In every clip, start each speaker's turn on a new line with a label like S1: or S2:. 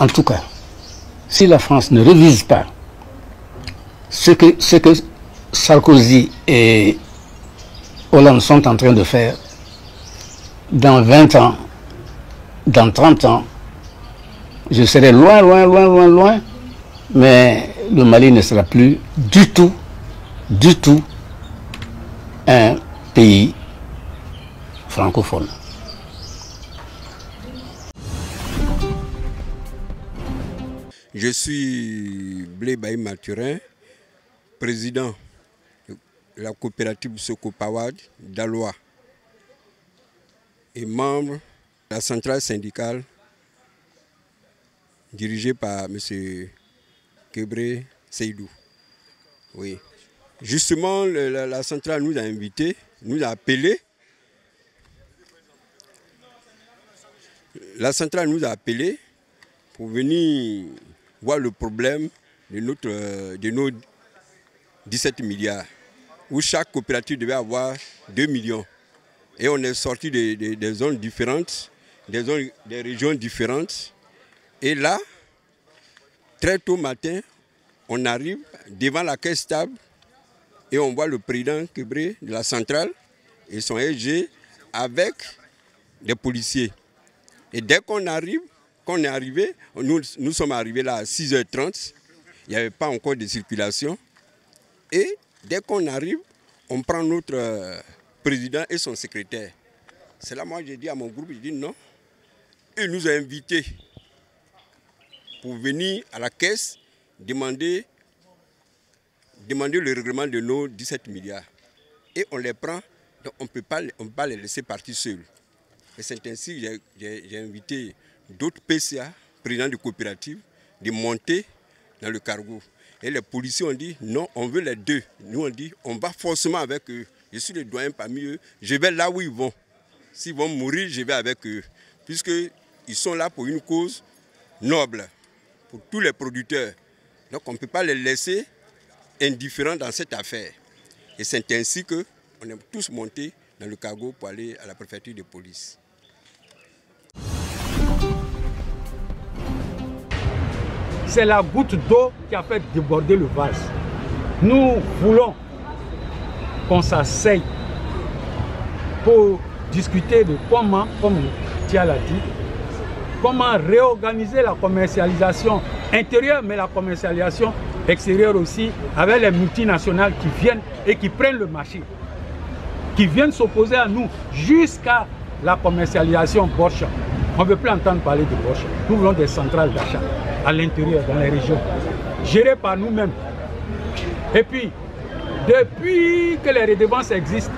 S1: En tout cas, si la France ne révise pas ce que Sarkozy et Hollande sont en train de faire, dans 20 ans, dans 30 ans, je serai loin, loin, loin, loin, loin, mais le Mali ne sera plus du tout un pays francophone.
S2: Je suis Blé Baï Mathurin, président de la coopérative Sokopawad d'Aloa et membre de la centrale syndicale dirigée par M. Kebré Seydou. Oui. Justement, la centrale nous a invités, nous a appelés. La centrale nous a appelés pour venir voir le problème de nos 17 milliards, où chaque coopérative devait avoir 2 millions. Et on est sorti des zones différentes, des régions différentes. Et là, très tôt matin, on arrive devant la caisse stable et on voit le président Kebré de la centrale et son SG avec des policiers. Et dès qu'on est arrivé, nous sommes arrivés là à 6h30, il n'y avait pas encore de circulation. Et dès qu'on arrive, on prend notre président et son secrétaire. C'est là moi j'ai dit à mon groupe, j'ai dit non. Il nous a invités pour venir à la caisse demander le règlement de nos 17 milliards. Et on les prend, donc on ne peut pas les laisser partir seuls. Et c'est ainsi que j'ai invité d'autres PCA, présidents de coopératives, de monter dans le cargo. Et les policiers ont dit non, on veut les deux. Nous on dit on va forcément avec eux. Je suis le doyen parmi eux, je vais là où ils vont. S'ils vont mourir, je vais avec eux. Puisqu'ils sont là pour une cause noble, pour tous les producteurs. Donc on ne peut pas les laisser indifférents dans cette affaire. Et c'est ainsi qu'on est tous montés dans le cargo pour aller à la préfecture de police.
S3: C'est la goutte d'eau qui a fait déborder le vase. Nous voulons qu'on s'asseye pour discuter de comment, comme Tia l'a dit, comment réorganiser la commercialisation intérieure, mais la commercialisation extérieure aussi, avec les multinationales qui viennent et qui prennent le marché, qui viennent s'opposer à nous jusqu'à la commercialisation Borscha. On ne veut plus entendre parler de Borscha. Nous voulons des centrales d'achat à l'intérieur, dans les régions, gérées par nous-mêmes. Et puis, depuis que les redevances existent,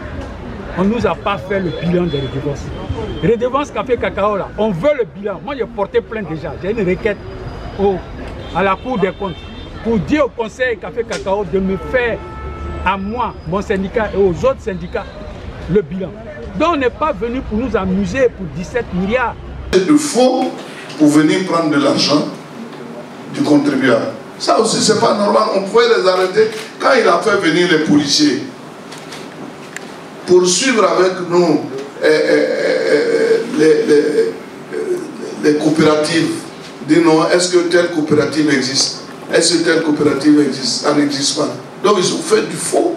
S3: on ne nous a pas fait le bilan des redevances. Redevances Café Cacao, là, on veut le bilan. Moi, j'ai porté plainte déjà. J'ai une requête à la Cour des comptes pour dire au Conseil Café Cacao de me faire à moi, mon syndicat et aux autres syndicats, le bilan. Donc, on n'est pas venu pour nous amuser pour 17 milliards.
S4: C'est de faux pour venir prendre de l'argent du contribuable. Ça aussi, c'est pas normal. On pouvait les arrêter quand il a fait venir les policiers pour suivre avec nous les coopératives. Dire non, est-ce que telle coopérative existe? Est-ce que telle coopérative existe? Ça n'existe pas. Donc ils ont fait du faux.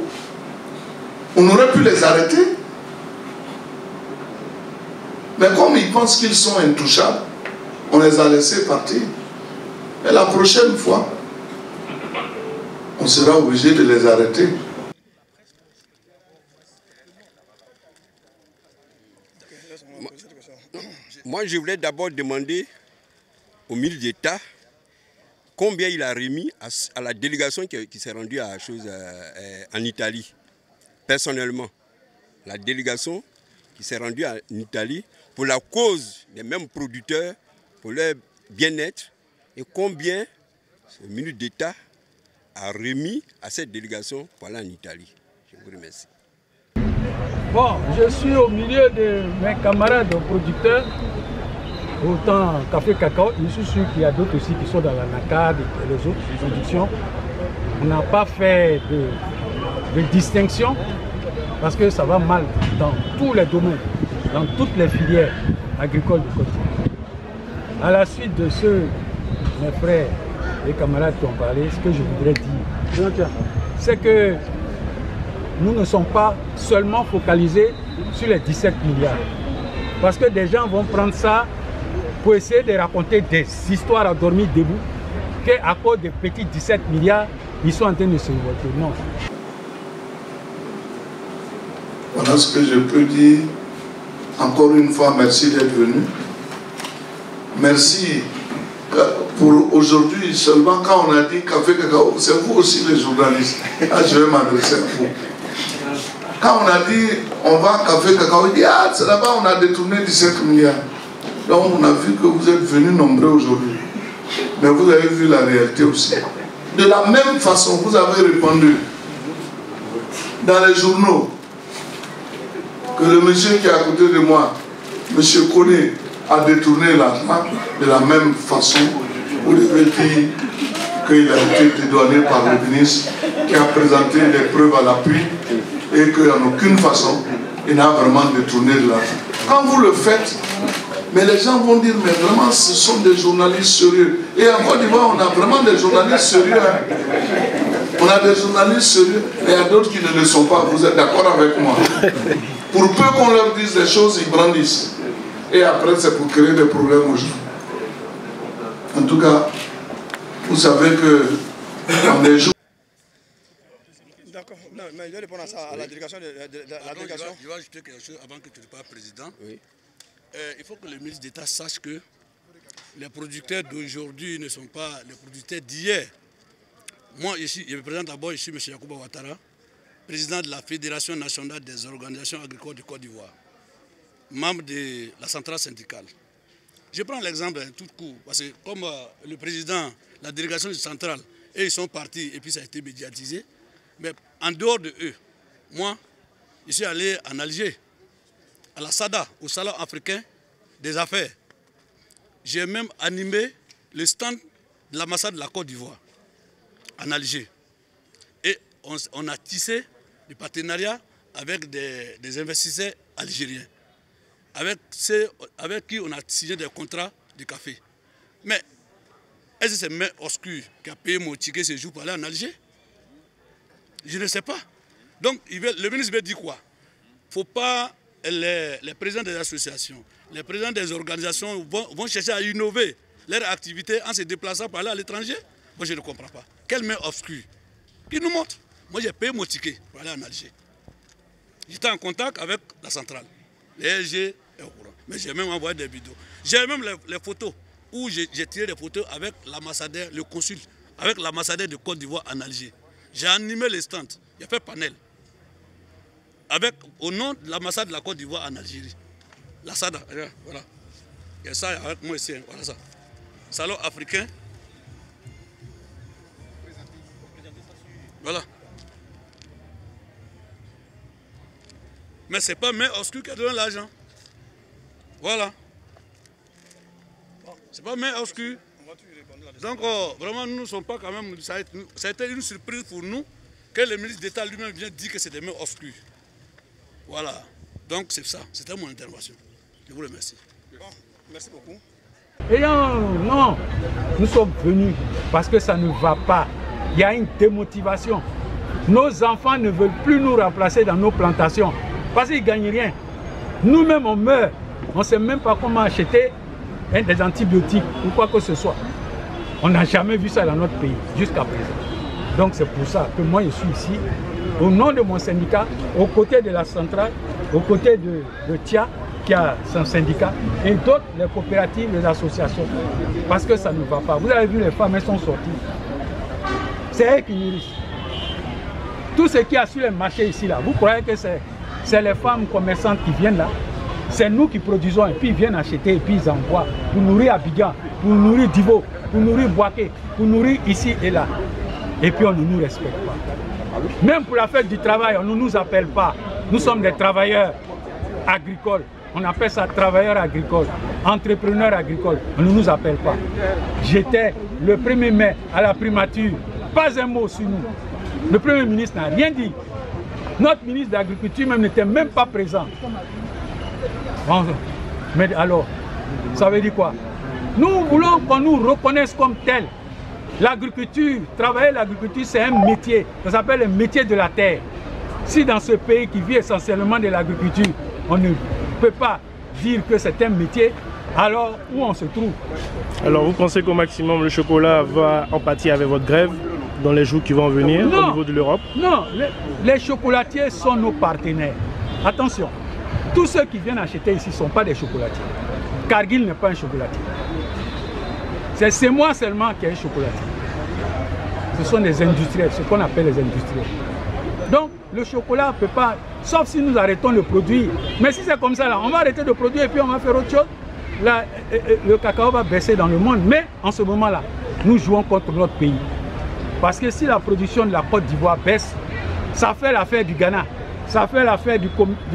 S4: On aurait pu les arrêter. Mais comme ils pensent qu'ils sont intouchables, on les a laissés partir. Et la prochaine fois, on sera obligé de les arrêter.
S2: Moi, je voulais d'abord demander au ministre d'État combien il a remis à la délégation qui s'est rendue en Italie. Personnellement, la délégation qui s'est rendue en Italie pour la cause des mêmes producteurs, pour leur bien-être, et combien le ministre d'État a remis à cette délégation pour aller en Italie. Je vous remercie.
S3: Bon, je suis au milieu de mes camarades producteurs, autant Café Cacao, je suis sûr qu'il y a d'autres aussi qui sont dans la NACAD et les autres productions. On n'a pas fait de distinction parce que ça va mal dans tous les domaines, dans toutes les filières agricoles du quotidien. À la suite de mes frères et camarades qui ont parlé, ce que je voudrais dire, c'est que nous ne sommes pas seulement focalisés sur les 17 milliards. Parce que des gens vont prendre ça pour essayer de raconter des histoires à dormir debout, qu'à cause des petits 17 milliards, ils sont en train de se révolter. Non.
S4: Voilà ce que je peux dire. Encore une fois, merci d'être venu. Merci pour aujourd'hui. Seulement quand on a dit café cacao, c'est vous aussi les journalistes. Ah, je vais m'adresser à vous. Quand on a dit on va café cacao, il dit ah, c'est là-bas on a détourné 17 milliards. Donc on a vu que vous êtes venus nombreux aujourd'hui. Mais vous avez vu la réalité aussi. De la même façon, vous avez répondu dans les journaux que le monsieur qui est à côté de moi, monsieur Koné, a détourné l'argent. De la même façon, vous devez dire qu'il a été dédouané par le ministre qui a présenté des preuves à l'appui et qu'en aucune façon, il n'a vraiment détourné de l'argent. Quand vous le faites, mais les gens vont dire, mais vraiment, ce sont des journalistes sérieux. Et en Côte d'Ivoire, on a vraiment des journalistes sérieux. Hein. On a des journalistes sérieux, et il y a d'autres qui ne le sont pas. Vous êtes d'accord avec moi? Pour peu qu'on leur dise des choses, ils brandissent. Et après, c'est pour créer des problèmes aux gens. En tout cas, vous savez que dans les jours...
S5: D'accord, mais je vais répondre à ça, à la délégation.
S6: Je vais ajouter quelque chose avant que tu ne parles, président. Oui. Il faut que le ministre d'État sache que les producteurs d'aujourd'hui ne sont pas les producteurs d'hier. Moi, ici, je me présente d'abord ici, M. Yacouba Ouattara, président de la Fédération nationale des organisations agricoles de Côte d'Ivoire, membre de la centrale syndicale. Je prends l'exemple tout court, parce que comme le président, la délégation centrale, et ils sont partis et puis ça a été médiatisé, mais en dehors de eux, moi, je suis allé en Alger, à la SADA, au Salon africain des affaires. J'ai même animé le stand de l'ambassade de la Côte d'Ivoire en Alger. Et on a tissé des partenariats avec des investisseurs algériens, avec qui on a signé des contrats de café. Mais est-ce que c'est Main Obscure qui a payé mon ticket ce jour pour aller en Alger? Je ne sais pas. Donc le ministre veut dire quoi? Il ne faut pas... Les présidents des associations, les présidents des organisations vont chercher à innover leur activité en se déplaçant pour aller à l'étranger. Moi, je ne comprends pas. Quelle main obscure? Qui nous montre? Moi, j'ai payé mon ticket pour aller en Alger. J'étais en contact avec la centrale. Les LG est au courant. Mais j'ai même envoyé des vidéos. J'ai même les photos où j'ai tiré des photos avec l'ambassadeur, le consul, avec l'ambassadeur de Côte d'Ivoire en Alger. J'ai animé les stands. J'ai fait panel. Au nom de l'ambassade de la Côte d'Ivoire en Algérie. La SADA, voilà. Il y a ça avec moi ici, voilà ça. Salon africain. Voilà. Mais ce n'est pas Main Obscure qui donne l'argent. Voilà. Ce n'est pas Main Obscure. Donc, vraiment, nous ne sommes pas quand même... Ça a été une surprise pour nous que le ministre d'État lui-même vient dire que c'est des mains obscures. Voilà. Donc, c'est ça. C'était mon intervention. Je vous remercie.
S5: Bon, merci beaucoup.
S3: Et non, nous sommes venus parce que ça ne va pas. Il y a une démotivation. Nos enfants ne veulent plus nous remplacer dans nos plantations parce qu'ils ne gagnent rien. Nous-mêmes, on meurt. On ne sait même pas comment acheter des antibiotiques ou quoi que ce soit. On n'a jamais vu ça dans notre pays jusqu'à présent. Donc c'est pour ça que moi je suis ici, au nom de mon syndicat, aux côtés de la centrale, aux côtés de TIA, qui a son syndicat, et d'autres, les coopératives, les associations. Parce que ça ne va pas. Vous avez vu, les femmes, elles sont sorties. C'est elles qui nourrissent. Tout ce qui y a sur les marchés ici, là, vous croyez que c'est les femmes commerçantes qui viennent là? C'est nous qui produisons, et puis ils viennent acheter, et puis ils envoient pour nourrir Abidjan, pour nourrir Divo, pour nourrir Boaké, pour nourrir ici et là. Et puis on ne nous respecte pas. Même pour la fête du travail, on ne nous appelle pas. Nous sommes des travailleurs agricoles. On appelle ça travailleurs agricoles, entrepreneurs agricoles. On ne nous appelle pas. J'étais le 1er mai à la primature. Pas un mot sur nous. Le Premier ministre n'a rien dit. Notre ministre de l'Agriculture même n'était même pas présent. Mais alors, ça veut dire quoi? Nous voulons qu'on nous reconnaisse comme tel. L'agriculture, travailler l'agriculture, c'est un métier. Ça s'appelle le métier de la terre. Si dans ce pays qui vit essentiellement de l'agriculture, on ne peut pas dire que c'est un métier, alors où on se trouve?
S7: Alors vous pensez qu'au maximum le chocolat va en pâtir avec votre grève dans les jours qui vont venir au niveau de l'Europe?
S3: Non, les chocolatiers sont nos partenaires. Attention, tous ceux qui viennent acheter ici ne sont pas des chocolatiers. Cargill n'est pas un chocolatier. C'est moi seulement qui est un chocolatier. Ce sont des industriels, ce qu'on appelle les industriels. Donc le chocolat ne peut pas, sauf si nous arrêtons de produire. Mais si c'est comme ça, là, on va arrêter de produire et puis on va faire autre chose. Là, le cacao va baisser dans le monde. Mais en ce moment-là, nous jouons contre notre pays. Parce que si la production de la Côte d'Ivoire baisse, ça fait l'affaire du Ghana, ça fait l'affaire du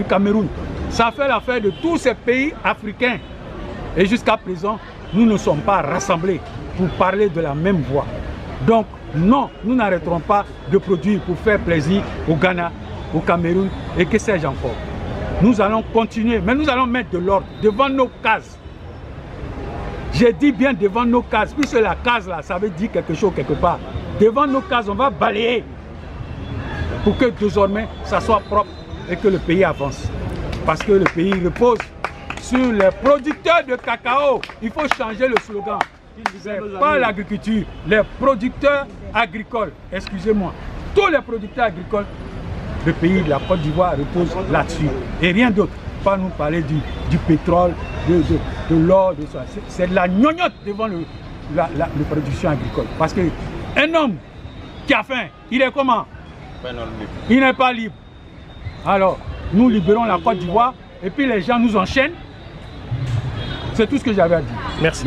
S3: Cameroun, ça fait l'affaire de tous ces pays africains. Et jusqu'à présent, nous ne sommes pas rassemblés pour parler de la même voix. Donc non, nous n'arrêterons pas de produire pour faire plaisir au Ghana, au Cameroun et que sais-je encore. Nous allons continuer, mais nous allons mettre de l'ordre devant nos cases. J'ai dit bien devant nos cases, puisque la case là, ça veut dire quelque chose quelque part. Devant nos cases, on va balayer pour que désormais ça soit propre et que le pays avance. Parce que le pays repose sur les producteurs de cacao. Il faut changer le slogan. C'est pas l'agriculture, les producteurs agricoles, excusez-moi. Tous les producteurs agricoles, le pays de la Côte d'Ivoire repose là-dessus. Et rien d'autre. Pas nous parler du pétrole, de l'or, de ça. C'est de la gnognotte devant la production agricole. Parce qu'un homme qui a faim, il est comment? Il n'est pas libre. Alors, nous libérons la Côte d'Ivoire et puis les gens nous enchaînent. C'est tout ce que j'avais à dire.
S7: Merci.